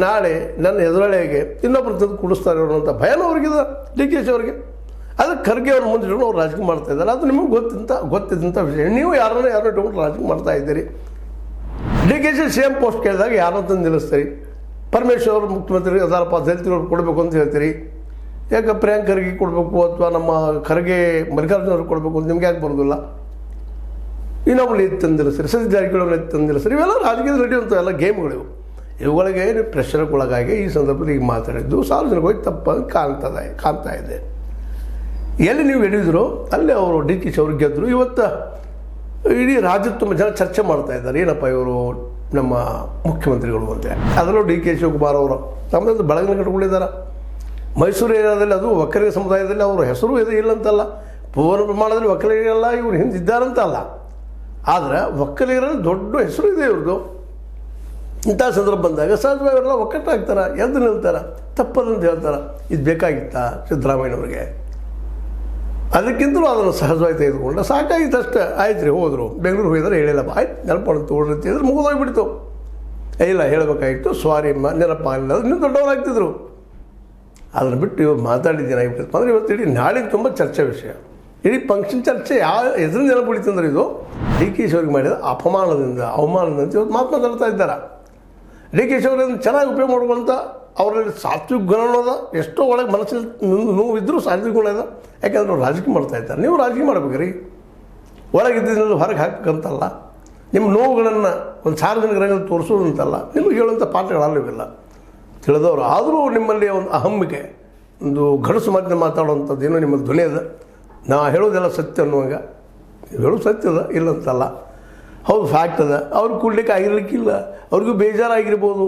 ನಾಳೆ ನನ್ನ ಎದುರಾಳಿಗೆ ಇನ್ನೊಬ್ಬರು ತಂದು ಕುಡಿಸ್ತಾರೆ ಅನ್ನೋಂಥ ಭಯನೂ ಅವ್ರಿಗಿದೆ ಡಿ ಕೆ ಶಿ ಅವ್ರಿಗೆ. ಅದಕ್ಕೆ ಖರ್ಗೆ ಅವ್ರ ಮುಂದೆ ಅವ್ರು ರಾಜಕೀಯ ಮಾಡ್ತಾ ಇದ್ದಾರೆ. ಅದು ನಿಮಗೆ ಗೊತ್ತಿದ್ದಂಥ ವಿಷಯ. ನೀವು ಯಾರನ್ನೋ ಇಟ್ಕೊಂಡು ರಾಜಕೀಯ ಮಾಡ್ತಾ ಇದ್ದೀರಿ. D K she same post ಕೇಳಿದಾಗ ಯಾರನ್ನ ತಂದು ನಿಲ್ಲಿಸ್ತೀರಿ. ಪರಮೇಶ್ವರ್ ಮುಖ್ಯಮಂತ್ರಿ ಅದಾರಪ್ಪ ದಲಿತರವ್ರು ಕೊಡಬೇಕು ಅಂತ ಹೇಳ್ತೀರಿ. ಯಾಕೆ ಪ್ರಿಯಾಂಕ್ ಖರ್ಗೆ ಕೊಡಬೇಕು ಅಥವಾ ನಮ್ಮ ಖರ್ಗೆ ಮಲ್ಲಿಕಾರ್ಜುನ ಅವ್ರಿಗೆ ಕೊಡಬೇಕು ಅಂತ ನಿಮ್ಗೆ ಯಾಕೆ ಬರೋದಿಲ್ಲ? ಇನ್ನೊಬ್ಬಳು ಎತ್ತು ತಂದಿರಿಸ್ರಿ, ಸತೀಶ್ ಜಾರಕಿಹೊಳಿ ಎತ್ತು ತಂದಿರಿಸ್ರಿ. ಇವೆಲ್ಲ ರಾಜಕೀಯದ ನಡೆಯುವಂಥ ಎಲ್ಲ ಗೇಮ್ಗಳಿವು. ಇವುಗಳಿಗೆ ಪ್ರೆಷರ್ಗೊಳಗಾಗಿ ಈ ಸಂದರ್ಭದಲ್ಲಿ ಈಗ ಮಾತಾಡಿದ್ದು ಸಾರ್ವಜನಿಕವಾಗಿ ತಪ್ಪಾಗಿ ಕಾಣ್ತಾ ಇದೆ. ಎಲ್ಲಿ ನೀವು ಹಿಡಿದ್ರು ಅಲ್ಲಿ ಅವರು ಡಿ ಕೆ ಶಿ ಅವ್ರಿಗೆ ಗೆದ್ದರು. ಇವತ್ತು ಇಡೀ ರಾಜ್ಯದ ತುಂಬ ಜನ ಚರ್ಚೆ ಮಾಡ್ತಾ ಇದ್ದಾರೆ, ಏನಪ್ಪ ಇವರು ನಮ್ಮ ಮುಖ್ಯಮಂತ್ರಿಗಳು ಅಂತ. ಅದರಲ್ಲೂ ಡಿ ಕೆ ಶಿವಕುಮಾರ್ ಅವರು ತಮ್ಮದು ಬೆಳಗಿನ ಕಟ್ಕೊಂಡಿದ್ದಾರೆ. ಮೈಸೂರು ಏರಿಯಾದಲ್ಲಿ ಅದು ಒಕ್ಕಲಿಗ ಸಮುದಾಯದಲ್ಲಿ ಅವರ ಹೆಸರು ಇದೆ ಇಲ್ಲಂತಲ್ಲ, ಪೂರ್ಣ ಪ್ರಮಾಣದಲ್ಲಿ ಒಕ್ಕಲಿಗರೆಲ್ಲ ಇವ್ರು ಹಿಂದಿದ್ದಾರಂತಲ್ಲ, ಆದರೆ ಒಕ್ಕಲಿಗರಲ್ಲಿ ದೊಡ್ಡ ಹೆಸರು ಇದೆ ಇವ್ರದ್ದು. ಇಂಥ ಸಂದರ್ಭ ಬಂದಾಗ ಸಹಜವಾಗಿ ಅವರೆಲ್ಲ ಒಕ್ಕಟ್ಟಾಗ್ತಾರೆ, ಎದ್ದು ನಿಲ್ತಾರೆ, ತಪ್ಪದಂತ ಹೇಳ್ತಾರೆ. ಇದು ಬೇಕಾಗಿತ್ತ ಸಿದ್ದರಾಮಯ್ಯನವ್ರಿಗೆ? ಅದಕ್ಕಿಂತಲೂ ಅದನ್ನು ಸಹಜವಾಗಿ ತೆಗೆದುಕೊಂಡ ಸಾಕಾಗಿತ್ತು ಅಷ್ಟೇ. ಆಯ್ತು ರೀ, ಹೋದರು ಬೆಂಗಳೂರು ಹೋಗಿದ್ರೆ ಹೇಳಿಲ್ಲಪ್ಪ, ಆಯ್ತು ನೆನಪು ತೊಗೊಳ್ರಿ ಅಂತಿದ್ರೆ ಮುಗಿದೋಗ್ಬಿಡ್ತು. ಇಲ್ಲ ಹೇಳಬೇಕಾಗಿತ್ತು, ಸಾರಿ ನೆನಪಾಗಲಿಲ್ಲ, ಇನ್ನೂ ದೊಡ್ಡವರಾಗ್ತಿದ್ರು. ಅದನ್ನು ಬಿಟ್ಟು ಇವಾಗ ಮಾತಾಡಿದ್ದೀನಿ ಆಗಿಬಿಟ್ಟು ಅಂದರೆ ಇವತ್ತು ಇಡೀ ನಾಡಿಗೆ ತುಂಬ ಚರ್ಚೆ ವಿಷಯ. ಇಡೀ ಫಂಕ್ಷನ್ ಚರ್ಚೆ ಎದುರು ನೆನಪುಳಿತಂದ್ರೆ ಇದು ಡಿ ಕೆ ಶಿ ಅವ್ರಿಗೆ ಮಾಡಿದ ಅವಮಾನದಿಂದ ಇವತ್ತು ಮಾತನಾಡ್ತಾ ಇದ್ದಾರೆ. ಡಿ ಕೆ ಶಿ ಅವರನ್ನು ಚೆನ್ನಾಗಿ ಉಪಯೋಗ ಮಾಡ್ಕೊಂತ ಅವರಲ್ಲಿ ಸಾತ್ವಿಕ ಗುಣ ಅನ್ನೋದ, ಎಷ್ಟೋ ಒಳಗೆ ಮನಸ್ಸಲ್ಲಿ ನೋವಿದ್ದರೂ ಸಾತ್ವಿಕ ಗುಣ ಇದೆ. ಯಾಕೆಂದ್ರೆ ಅವ್ರು ರಾಜಕೀಯ ಮಾಡ್ತಾ ಇದ್ದಾರೆ. ನೀವು ರಾಜಕೀಯ ಮಾಡ್ಬೇಕ್ರಿ, ಒಳಗಿದ್ದ ಹೊರಗೆ ಹಾಕಕ್ಕಂತಲ್ಲ. ನಿಮ್ಮ ನೋವುಗಳನ್ನು ಒಂದು ಸಾರ್ವಜನಿಕ ರಂಗದಲ್ಲಿ ತೋರಿಸೋದಂತಲ್ಲ. ನಿಮಗೆ ಹೇಳುವಂಥ ಪಾಠಗಳಲ್ಲಿವೆಲ್ಲ ತಿಳಿದವರು. ಆದರೂ ನಿಮ್ಮಲ್ಲಿ ಒಂದು ಅಹಮ್ಮಿಕೆ, ಒಂದು ಗಡಸು ಮಾತಿನ ಮಾತಾಡುವಂಥದ್ದು ಏನೋ ನಿಮ್ಮ ಧ್ವನಿ ಅದ. ನಾ ಹೇಳೋದೆಲ್ಲ ಸತ್ಯ ಅನ್ನುವಾಗ ನೀವು ಹೇಳೋದು ಸತ್ಯದ ಇಲ್ಲಂತಲ್ಲ, ಹೌದು ಫ್ಯಾಕ್ಟ್ ಅದ. ಅವ್ರಿಗೆ ಕೊಡ್ಲಿಕ್ಕೆ ಆಗಿರ್ಲಿಕ್ಕಿಲ್ಲ, ಅವ್ರಿಗೂ ಬೇಜಾರಾಗಿರ್ಬೋದು.